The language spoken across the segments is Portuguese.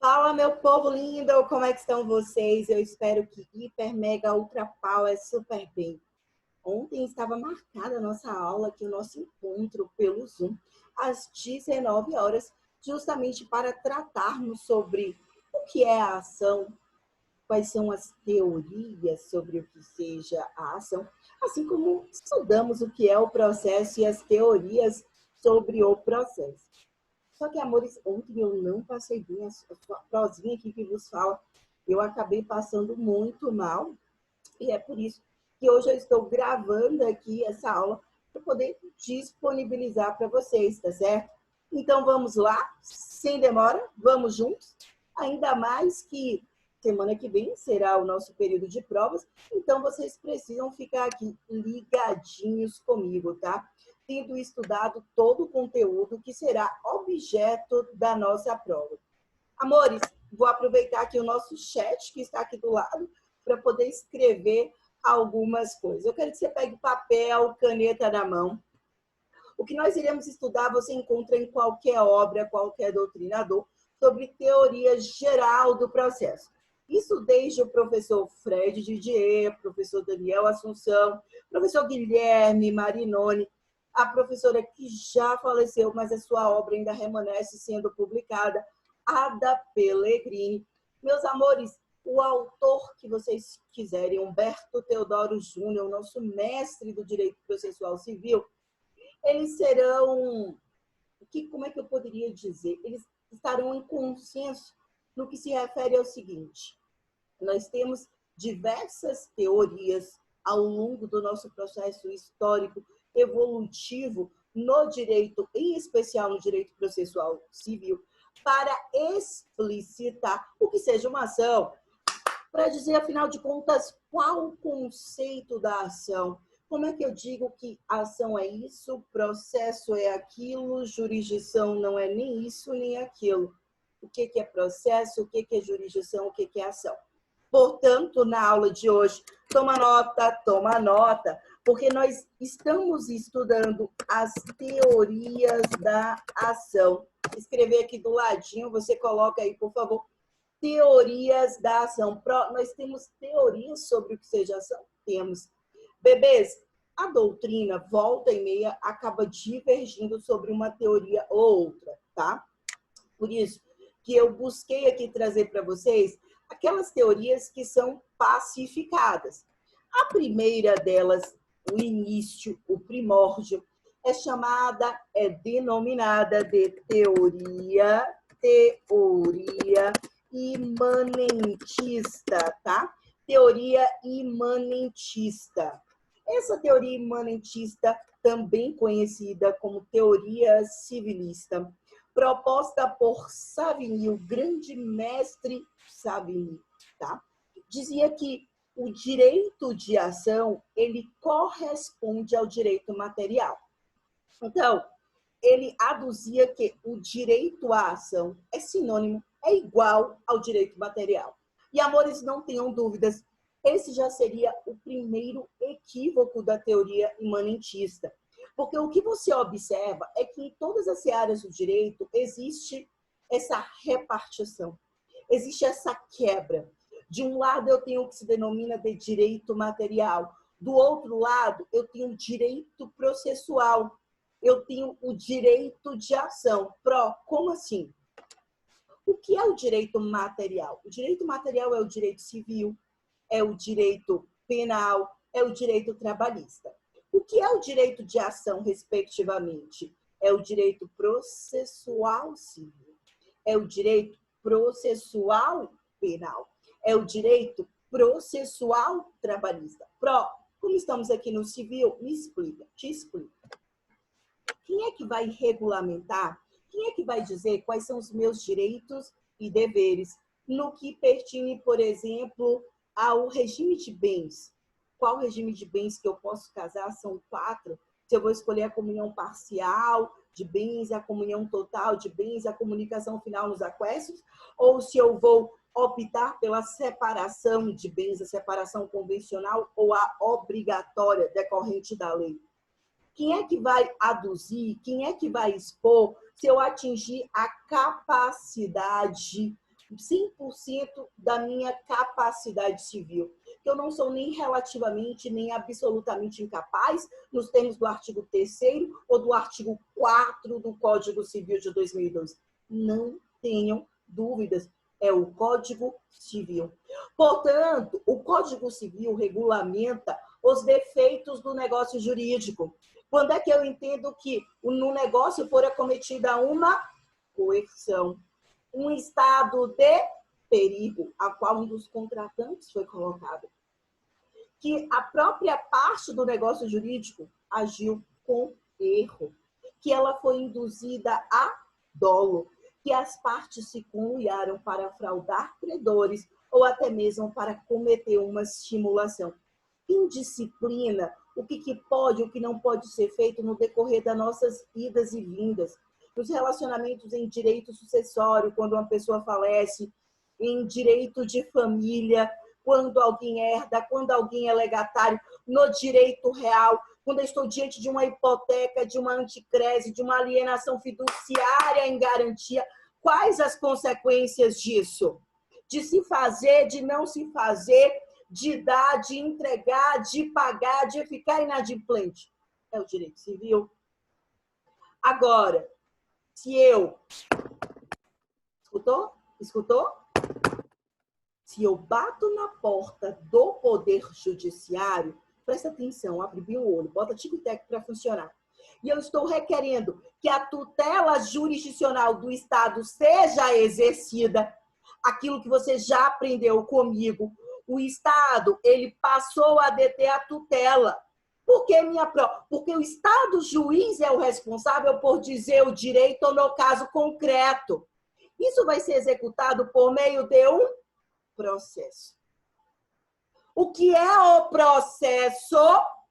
Fala, meu povo lindo! Como é que estão vocês? Eu espero que hiper, mega, ultra power, super bem. Ontem estava marcada a nossa aula aqui, o nosso encontro pelo Zoom, às 19 horas, justamente para tratarmos sobre o que é a ação, quais são as teorias sobre o que seja a ação, assim como estudamos o que é o processo e as teorias sobre o processo. Só que, amores, ontem eu não passei bem a sua prosinha aqui que vos fala. Eu acabei passando muito mal e é por isso que hoje eu estou gravando aqui essa aula para poder disponibilizar para vocês, tá certo? Então vamos lá, sem demora, vamos juntos. Ainda mais que semana que vem será o nosso período de provas, então vocês precisam ficar aqui ligadinhos comigo, tá? Tendo estudado todo o conteúdo que será objeto da nossa prova. Amores, vou aproveitar aqui o nosso chat que está aqui do lado para poder escrever algumas coisas. Eu quero que você pegue papel, caneta na mão. O que nós iremos estudar você encontra em qualquer obra, qualquer doutrinador, sobre teoria geral do processo. Isso desde o professor Fred Didier, professor Daniel Assunção, professor Guilherme Marinoni, a professora que já faleceu, mas a sua obra ainda permanece sendo publicada, Ada Pellegrini. Meus amores, o autor que vocês quiserem, Humberto Teodoro Júnior, nosso mestre do direito processual civil, eles serão, como é que eu poderia dizer? Eles estarão em consenso no que se refere ao seguinte: nós temos diversas teorias ao longo do nosso processo histórico evolutivo no direito, em especial no direito processual civil, para explicitar o que seja uma ação, para dizer, afinal de contas, qual o conceito da ação. Como é que eu digo que a ação é isso, processo é aquilo, jurisdição não é nem isso nem aquilo? O que é processo, o que é jurisdição, o que é ação? Portanto, na aula de hoje, toma nota, porque nós estamos estudando as teorias da ação. Escrever aqui do ladinho, você coloca aí, por favor, teorias da ação. Nós temos teorias sobre o que seja ação? Temos. Bebês, a doutrina, volta e meia, acaba divergindo sobre uma teoria ou outra, tá? Por isso que eu busquei aqui trazer para vocês aquelas teorias que são pacificadas. A primeira delas, o início, o primórdio, é denominada de teoria imanentista, tá? Teoria imanentista. Essa teoria imanentista, também conhecida como teoria civilista, proposta por Savigny, o grande mestre Savigny, tá? Dizia que o direito de ação, ele corresponde ao direito material. Então, ele aduzia que o direito à ação é sinônimo, é igual ao direito material. E, amores, não tenham dúvidas, esse já seria o primeiro equívoco da teoria imanentista. Porque o que você observa é que em todas as áreas do direito existe essa repartição, existe essa quebra. De um lado eu tenho o que se denomina de direito material, do outro lado eu tenho o direito processual, eu tenho o direito de ação. Como assim? O que é o direito material? O direito material é o direito civil, é o direito penal, é o direito trabalhista. O que é o direito de ação, respectivamente? É o direito processual civil, é o direito processual penal, é o direito processual trabalhista. Como estamos aqui no civil, me explica, te explico. Quem é que vai regulamentar? Quem é que vai dizer quais são os meus direitos e deveres no que pertine, por exemplo, ao regime de bens? Qual regime de bens que eu posso casar? São 4. Se eu vou escolher a comunhão parcial de bens, a comunhão total de bens, a comunicação final nos aquestos, ou se eu vou optar pela separação de bens, a separação convencional ou a obrigatória decorrente da lei. Quem é que vai aduzir, quem é que vai expor se eu atingir a capacidade 100% da minha capacidade civil, que eu não sou nem relativamente, nem absolutamente incapaz, nos termos do artigo 3º ou do artigo 4º do Código Civil de 2012. Não tenham dúvidas, é o Código Civil. Portanto, o Código Civil regulamenta os defeitos do negócio jurídico. Quando é que eu entendo que no negócio fora cometida uma coerção, um estado de perigo, a qual um dos contratantes foi colocado, que a própria parte do negócio jurídico agiu com erro, que ela foi induzida a dolo, que as partes se conluiaram para fraudar credores ou até mesmo para cometer uma simulação. Indisciplina, o que pode, o que não pode ser feito no decorrer das nossas idas e vindas, nos relacionamentos em direito sucessório, quando uma pessoa falece, em direito de família, quando alguém herda, quando alguém é legatário, no direito real, quando eu estou diante de uma hipoteca, de uma anticrese, de uma alienação fiduciária em garantia, quais as consequências disso? De se fazer, de não se fazer, de dar, de entregar, de pagar, de ficar inadimplente. É o direito civil. Agora, se eu... Escutou? Se eu bato na porta do Poder Judiciário, presta atenção, abre bem o olho, bota tic-tac para funcionar. E eu estou requerendo que a tutela jurisdicional do Estado seja exercida, aquilo que você já aprendeu comigo. O Estado, ele passou a deter a tutela. Por que minha prova? Porque o Estado juiz é o responsável por dizer o direito ou no caso concreto. Isso vai ser executado por meio de um processo. O que é o processo?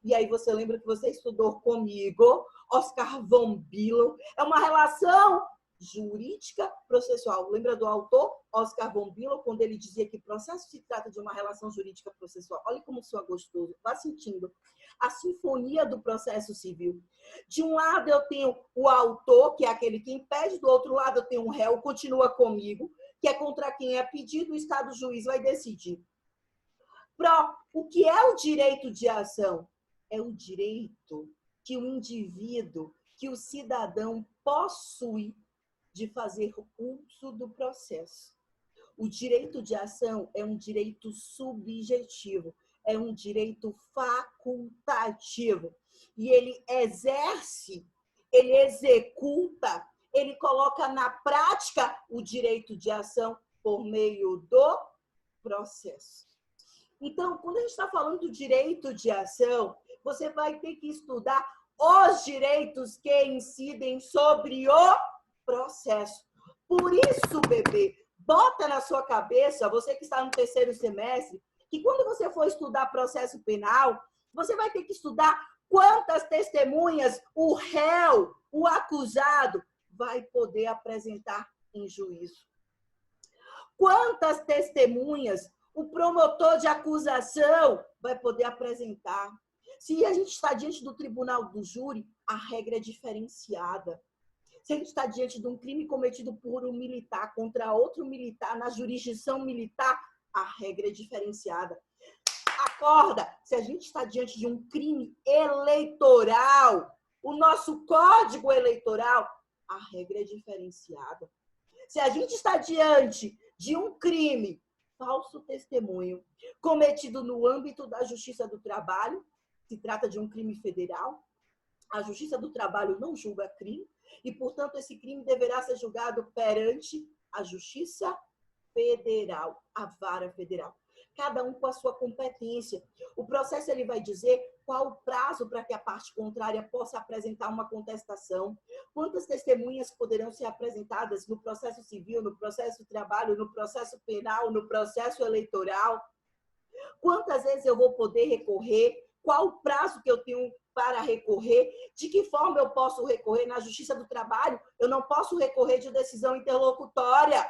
E aí você lembra que você estudou comigo, Oscar von Billow, é uma relação jurídica processual. Lembra do autor, Oscar von Billow, quando ele dizia que processo se trata de uma relação jurídica processual? Olha como soa gostoso, vá sentindo a sinfonia do processo civil. De um lado eu tenho o autor, que é aquele que impede, do outro lado eu tenho um réu, continua comigo, que é contra quem é pedido, o Estado juiz vai decidir. O que é o direito de ação? É o direito que o indivíduo, que o cidadão possui de fazer uso do processo. O direito de ação é um direito subjetivo, é um direito facultativo. E ele exerce, ele executa, ele coloca na prática o direito de ação por meio do processo. Então, quando a gente está falando do direito de ação, você vai ter que estudar os direitos que incidem sobre o processo. Por isso, bebê, bota na sua cabeça, você que está no 3º semestre, que quando você for estudar processo penal, você vai ter que estudar quantas testemunhas o réu, o acusado, vai poder apresentar em juízo. Quantas testemunhas o promotor de acusação vai poder apresentar. Se a gente está diante do tribunal do júri, a regra é diferenciada. Se a gente está diante de um crime cometido por um militar contra outro militar na jurisdição militar, a regra é diferenciada. Acorda, se a gente está diante de um crime eleitoral, o nosso código eleitoral, a regra é diferenciada. Se a gente está diante de um crime, falso testemunho, cometido no âmbito da Justiça do Trabalho, se trata de um crime federal, a Justiça do Trabalho não julga crime e, portanto, esse crime deverá ser julgado perante a Justiça Federal, a vara federal. Cada um com a sua competência. O processo ele vai dizer qual o prazo para que a parte contrária possa apresentar uma contestação, quantas testemunhas poderão ser apresentadas no processo civil, no processo de trabalho, no processo penal, no processo eleitoral, quantas vezes eu vou poder recorrer, qual o prazo que eu tenho para recorrer, de que forma eu posso recorrer na Justiça do Trabalho, eu não posso recorrer de decisão interlocutória.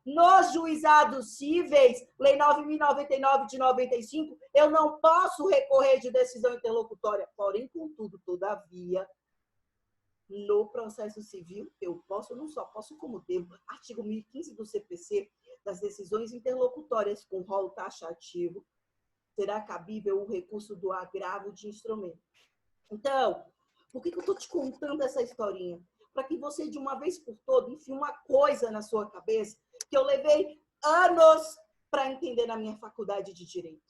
Nos juizados cíveis, Lei 9.099 de 95, eu não posso recorrer de decisão interlocutória. Porém, contudo, todavia, no processo civil, eu posso, não só posso como devo. Artigo 1015 do CPC, das decisões interlocutórias com rol taxativo, será cabível o recurso do agravo de instrumento. Então, por que eu estou te contando essa historinha? Para que você, de uma vez por todas, enfie uma coisa na sua cabeça que eu levei anos para entender na minha faculdade de Direito.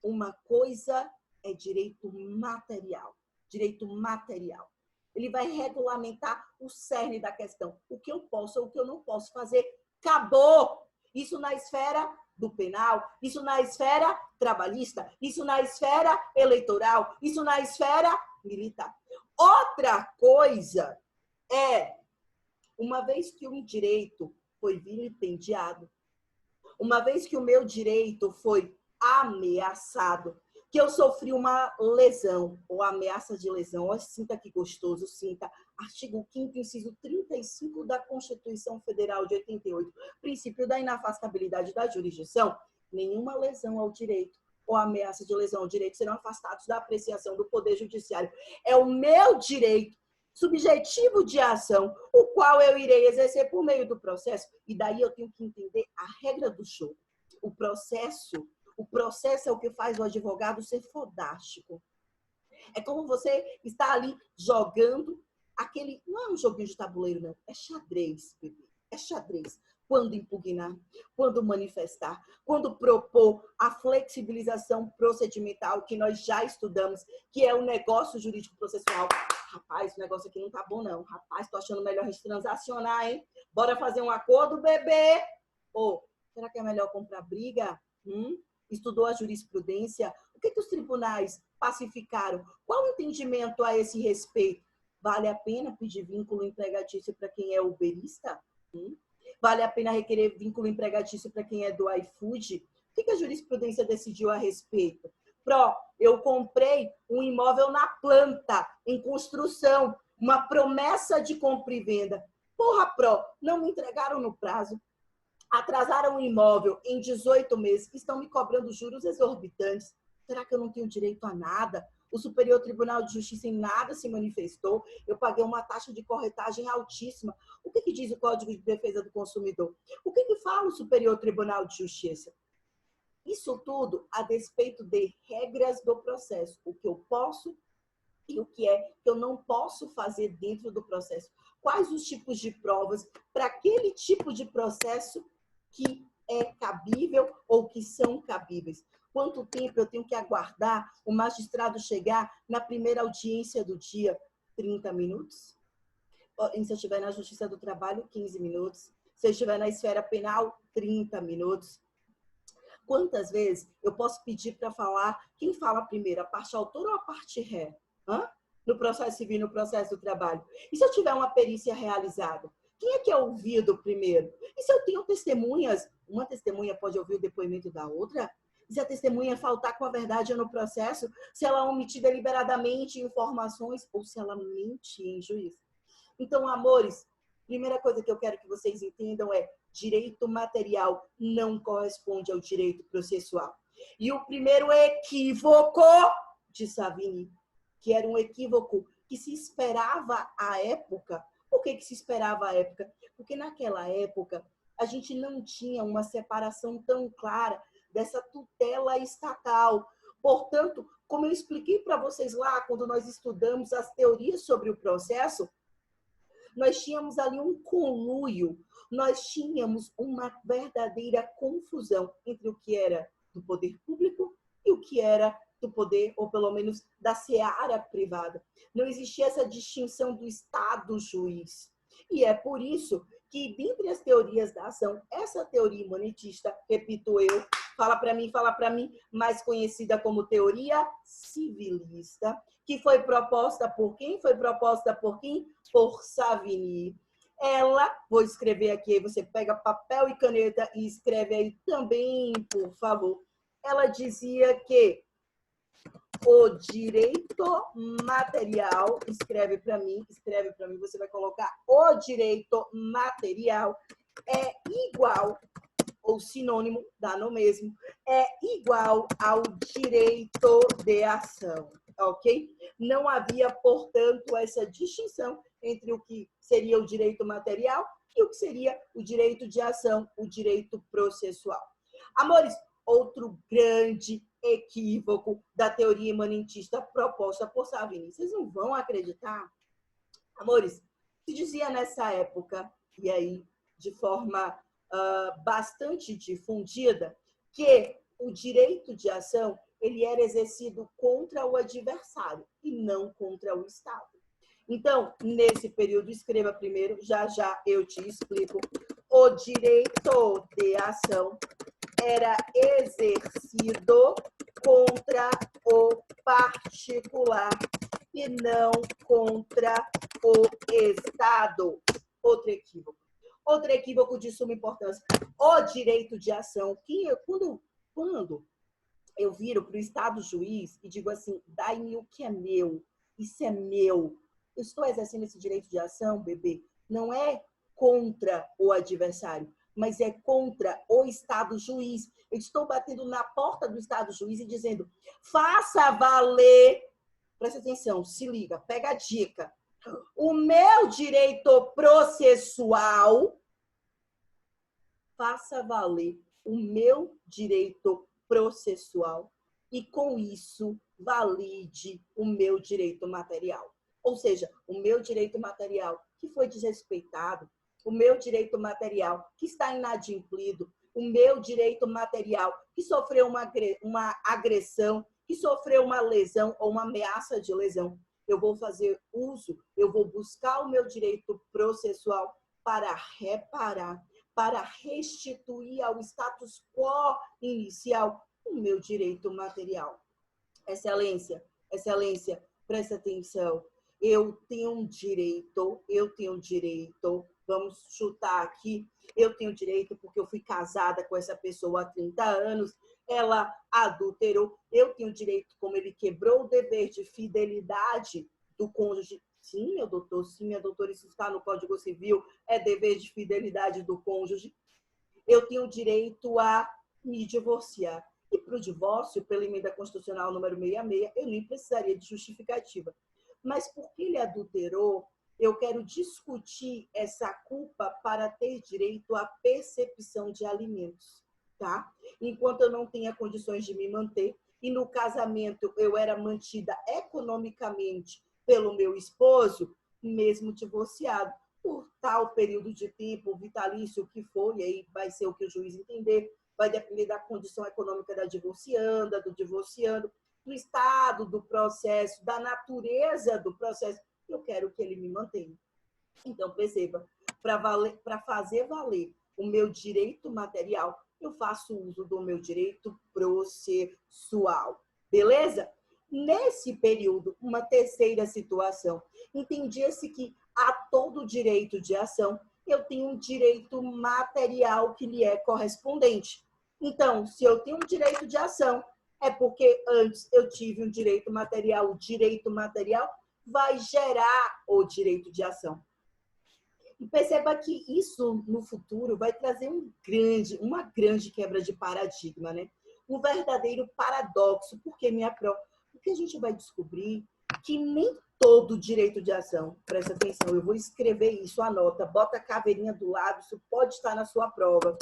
Uma coisa é direito material. Direito material. Ele vai regulamentar o cerne da questão. O que eu posso ou o que eu não posso fazer. Acabou! Isso na esfera do penal, isso na esfera trabalhista, isso na esfera eleitoral, isso na esfera militar. Outra coisa é, uma vez que um direito foi vilipendiado, uma vez que o meu direito foi ameaçado, que eu sofri uma lesão ou ameaça de lesão, ó, sinta que gostoso, sinta. Artigo 5º, inciso 35 da Constituição Federal de 88, princípio da inafastabilidade da jurisdição, nenhuma lesão ao direito ou ameaça de lesão ao direito serão afastados da apreciação do Poder Judiciário. É o meu direito subjetivo de ação, o qual eu irei exercer por meio do processo, e daí eu tenho que entender a regra do jogo. O processo é o que faz o advogado ser fodástico. É como você está ali jogando aquele... Não é um joguinho de tabuleiro, não. É xadrez, bebê. É xadrez. Quando impugnar, quando manifestar, quando propor a flexibilização procedimental que nós já estudamos, que é o negócio jurídico processual. Rapaz, o negócio aqui não tá bom, não. Rapaz, tô achando melhor a gente transacionar, hein? Bora fazer um acordo, bebê? Ou, será que é melhor comprar briga? Estudou a jurisprudência? O que os tribunais pacificaram? Qual o entendimento a esse respeito? Vale a pena pedir vínculo empregatício para quem é uberista? Vale a pena requerer vínculo empregatício para quem é do iFood? O que a jurisprudência decidiu a respeito? Eu comprei um imóvel na planta, em construção, uma promessa de compra e venda. Porra, não me entregaram no prazo. Atrasaram o imóvel em 18 meses, estão me cobrando juros exorbitantes. Será que eu não tenho direito a nada? O Superior Tribunal de Justiça em nada se manifestou. Eu paguei uma taxa de corretagem altíssima. O que diz o Código de Defesa do Consumidor? O que fala o Superior Tribunal de Justiça? Isso tudo a despeito de regras do processo. O que eu posso e o que é que eu não posso fazer dentro do processo. Quais os tipos de provas para aquele tipo de processo que é cabível ou que são cabíveis. Quanto tempo eu tenho que aguardar o magistrado chegar na primeira audiência do dia? 30 minutos? E se eu estiver na Justiça do Trabalho, 15 minutos. Se eu estiver na esfera penal, 30 minutos. Quantas vezes eu posso pedir para falar, quem fala primeiro, a parte autora ou a parte ré? No processo civil, no processo do trabalho. E se eu tiver uma perícia realizada? Quem é que é ouvido primeiro? E se eu tenho testemunhas, uma testemunha pode ouvir o depoimento da outra? E se a testemunha faltar com a verdade no processo, se ela omitir deliberadamente informações ou se ela mente em juízo. Então, amores, primeira coisa que eu quero que vocês entendam é direito material não corresponde ao direito processual. E o primeiro equívoco de Savigny, que era um equívoco que se esperava à época. Por que se esperava à época? Porque naquela época a gente não tinha uma separação tão clara dessa tutela estatal. Portanto, como eu expliquei para vocês lá, quando nós estudamos as teorias sobre o processo, nós tínhamos ali um conluio, nós tínhamos uma verdadeira confusão entre o que era do poder público e o que era do poder, ou pelo menos da seara privada. Não existia essa distinção do Estado juiz. E é por isso que, dentre as teorias da ação, essa teoria imanentista, repito eu, fala para mim, mais conhecida como teoria civilista, que foi proposta por quem? Por Savigny. Ela, vou escrever aqui, você pega papel e caneta e escreve aí também, por favor. Ela dizia que o direito material, escreve para mim, você vai colocar o direito material é igual, ou sinônimo, dá no mesmo, é igual ao direito de ação, ok? Não havia, portanto, essa distinção entre o que seria o direito material E o que seria o direito de ação, o direito processual. Amores, outro grande equívoco da teoria imanentista proposta por Savini. Vocês não vão acreditar? Amores, se dizia nessa época, e aí de forma bastante difundida, que o direito de ação ele era exercido contra o adversário e não contra o Estado. Então, nesse período, escreva primeiro, já já eu te explico. O direito de ação era exercido contra o particular e não contra o Estado. Outro equívoco. Outro equívoco de suma importância. O direito de ação, que quando eu viro para o Estado juiz e digo assim, dai-me o que é meu, isso é meu. Eu estou exercendo esse direito de ação, bebê, não é contra o adversário, mas é contra o Estado juiz. Eu estou batendo na porta do Estado juiz e dizendo, faça valer, presta atenção, se liga, pega a dica. O meu direito processual, faça valer o meu direito processual e, com isso, valide o meu direito material. Ou seja, o meu direito material que foi desrespeitado, o meu direito material que está inadimplido, o meu direito material que sofreu uma agressão, que sofreu uma lesão ou uma ameaça de lesão. Eu vou fazer uso, eu vou buscar o meu direito processual para reparar, para restituir ao status quo inicial o meu direito material. Excelência, excelência, presta atenção. Eu tenho direito, vamos chutar aqui, eu tenho direito porque eu fui casada com essa pessoa há 30 anos, ela adulterou, eu tenho direito, como ele quebrou o dever de fidelidade do cônjuge. Sim, meu doutor, sim, minha doutora, isso está no Código Civil, é dever de fidelidade do cônjuge. Eu tenho direito a me divorciar. E para o divórcio, pela emenda constitucional número 66, eu nem precisaria de justificativa. Mas porque ele adulterou, eu quero discutir essa culpa para ter direito à percepção de alimentos, tá? Enquanto eu não tenha condições de me manter, e no casamento eu era mantida economicamente pelo meu esposo, mesmo divorciado, por tal período de tempo, vitalício, o que for, e aí vai ser o que o juiz entender, vai depender da condição econômica da divorcianda, do divorciando, do estado do processo, da natureza do processo. Eu quero que ele me mantenha. Então, perceba, para fazer valer o meu direito material, eu faço uso do meu direito processual. Beleza? Nesse período, uma terceira situação, entendia-se que a todo direito de ação, eu tenho um direito material que lhe é correspondente. Então, se eu tenho um direito de ação, é porque antes eu tive um direito material. O direito material vai gerar o direito de ação. E perceba que isso, no futuro, vai trazer uma grande quebra de paradigma, né? Um verdadeiro paradoxo. Por que minha prova? Porque a gente vai descobrir que nem todo direito de ação, presta atenção, eu vou escrever isso, anota, bota a caveirinha do lado, isso pode estar na sua prova,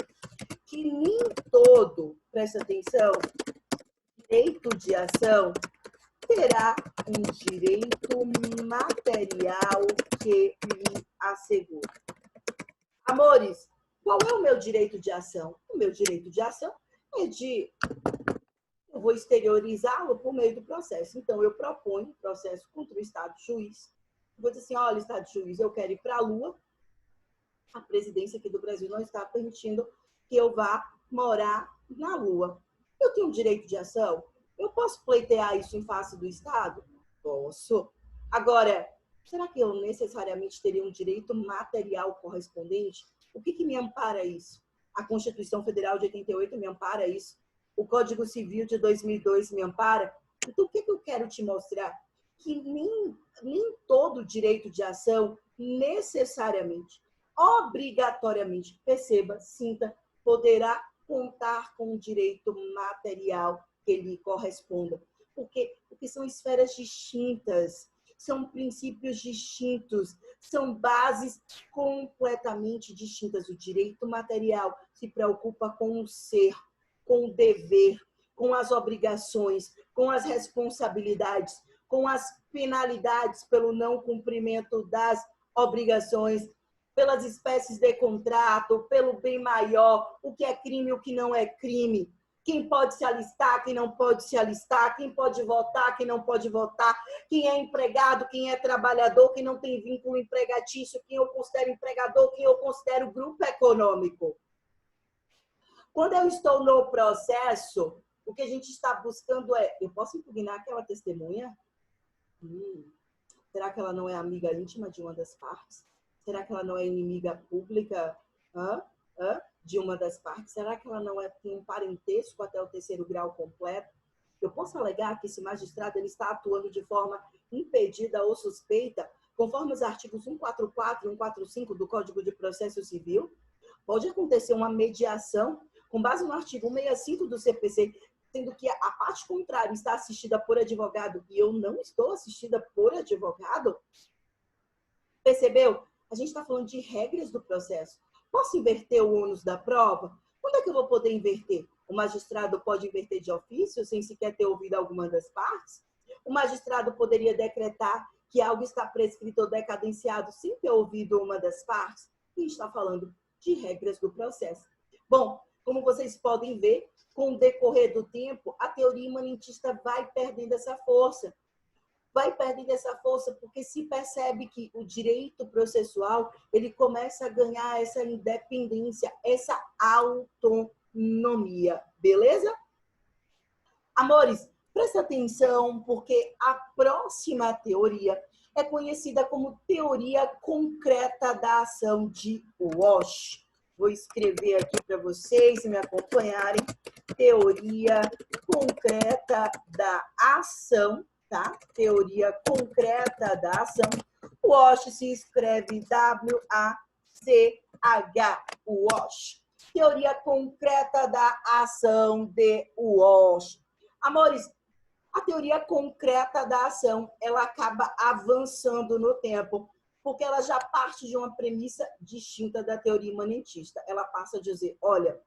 que nem todo, presta atenção, direito de ação terá um direito material que lhe assegura. Amores, qual é o meu direito de ação? O meu direito de ação é eu vou exteriorizá-lo por meio do processo. Então, eu proponho um processo contra o Estado juiz. Vou dizer assim, olha, Estado juiz, eu quero ir para a Lua. A presidência aqui do Brasil não está permitindo que eu vá morar na Lua. Eu tenho direito de ação? Eu posso pleitear isso em face do Estado? Posso. Agora, será que eu necessariamente teria um direito material correspondente? O que me ampara isso? A Constituição Federal de 88 me ampara isso? O Código Civil de 2002 me ampara? Então, o que eu quero te mostrar? Que nem todo direito de ação necessariamente, obrigatoriamente, perceba, sinta, poderá contar com um direito material que lhe corresponda. Porque são esferas distintas, são princípios distintos, são bases completamente distintas. O direito material se preocupa com o ser, com o dever, com as obrigações, com as responsabilidades, com as penalidades pelo não cumprimento das obrigações, pelas espécies de contrato, pelo bem maior, o que é crime e o que não é crime, quem pode se alistar, quem não pode se alistar, quem pode votar, quem não pode votar, quem é empregado, quem é trabalhador, quem não tem vínculo empregatício, quem eu considero empregador, quem eu considero grupo econômico. Quando eu estou no processo, o que a gente está buscando é, eu posso impugnar aquela testemunha? Será que ela não é amiga íntima de uma das partes? Será que ela não é inimiga pública de uma das partes? Será que ela não tem um parentesco até o 3º grau completo? Eu posso alegar que esse magistrado ele está atuando de forma impedida ou suspeita, conforme os artigos 144 e 145 do Código de Processo Civil? Pode acontecer uma mediação com base no artigo 165 do CPC, sendo que a parte contrária está assistida por advogado e eu não estou assistida por advogado? Percebeu? A gente está falando de regras do processo. Posso inverter o ônus da prova? Quando é que eu vou poder inverter? O magistrado pode inverter de ofício, sem sequer ter ouvido alguma das partes? O magistrado poderia decretar que algo está prescrito ou decadenciado sem ter ouvido uma das partes? E está falando de regras do processo. Bom, como vocês podem ver, com o decorrer do tempo, a teoria imanentista vai perdendo essa força. Vai perdendo essa força porque se percebe que o direito processual ele começa a ganhar essa independência, essa autonomia, beleza? Amores, presta atenção porque a próxima teoria é conhecida como teoria concreta da ação de Walsh. Vou escrever aqui para vocês me acompanharem. Teoria concreta da ação, tá? Teoria concreta da ação. Walsh se escreve W-A-C-H, Walsh. Teoria concreta da ação de Walsh. Amores, a teoria concreta da ação, ela acaba avançando no tempo, porque ela já parte de uma premissa distinta da teoria imanentista. Ela passa a dizer, olha,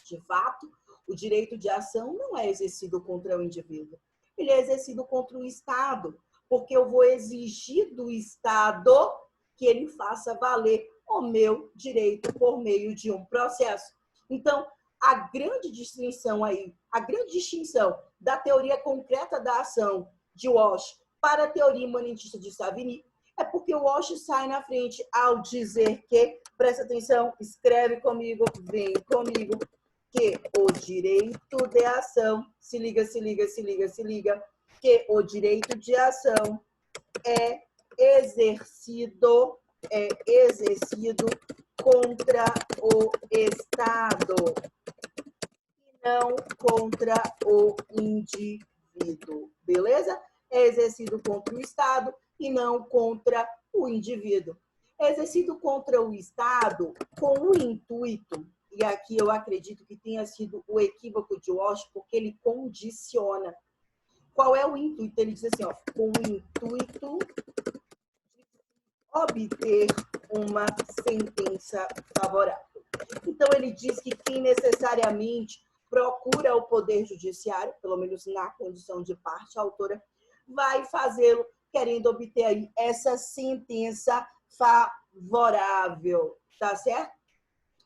de fato, o direito de ação não é exercido contra o indivíduo. Ele é exercido contra o Estado, porque eu vou exigir do Estado que ele faça valer o meu direito por meio de um processo. Então, a grande distinção aí, a grande distinção da teoria concreta da ação de Walsh para a teoria imanentista de Savigny é porque o Walsh sai na frente ao dizer que, presta atenção, escreve comigo, vem comigo, que o direito de ação, se liga, que o direito de ação é exercido contra o Estado e não contra o indivíduo, beleza? É exercido contra o Estado e não contra o indivíduo. É exercido contra o Estado com o intuito, e aqui eu acredito que tenha sido o equívoco de Walsh, porque ele condiciona. Qual é o intuito? Ele diz assim, ó, com o intuito de obter uma sentença favorável. Então, ele diz que quem necessariamente procura o Poder Judiciário, pelo menos na condição de parte autora, vai fazê-lo querendo obter aí essa sentença favorável, tá certo?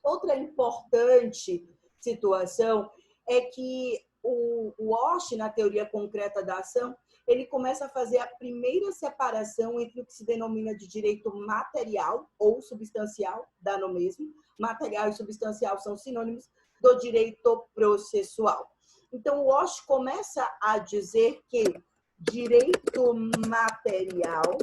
Outra importante situação é que o Walsh, na teoria concreta da ação, ele começa a fazer a primeira separação entre o que se denomina de direito material ou substancial, dá no mesmo. Material e substancial são sinônimos do direito processual. Então, o Walsh começa a dizer que direito material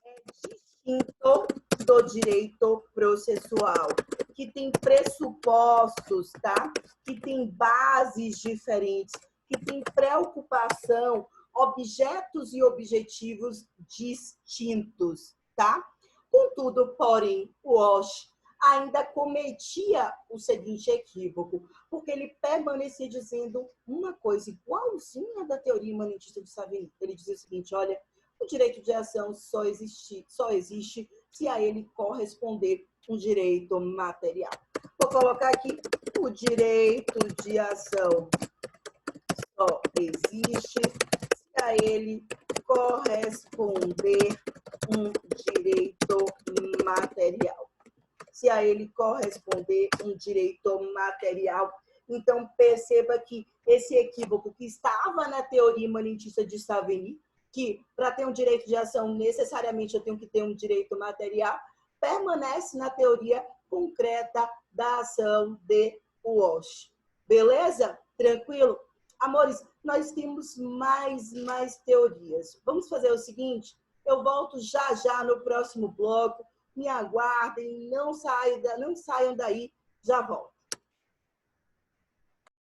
é distinto do direito processual, que tem pressupostos, tá? Que tem bases diferentes, que tem preocupação, objetos e objetivos distintos, tá? Contudo, porém, o Walsh ainda cometia o seguinte equívoco, porque ele permanecia dizendo uma coisa igualzinha da teoria imanentista de Savigny. Ele dizia o seguinte, olha, O direito de ação só existe se a ele corresponder um direito material. Vou colocar aqui o direito de ação só existe se a ele corresponder um direito material. Se a ele corresponder um direito material. Então, perceba que esse equívoco que estava na teoria imanentista de Savigny, que para ter um direito de ação, necessariamente eu tenho que ter um direito material, permanece na teoria concreta da ação de Walsh. Beleza? Tranquilo? Amores, nós temos mais teorias. Vamos fazer o seguinte, eu volto já no próximo bloco, me aguardem, não saiam daí, já volto.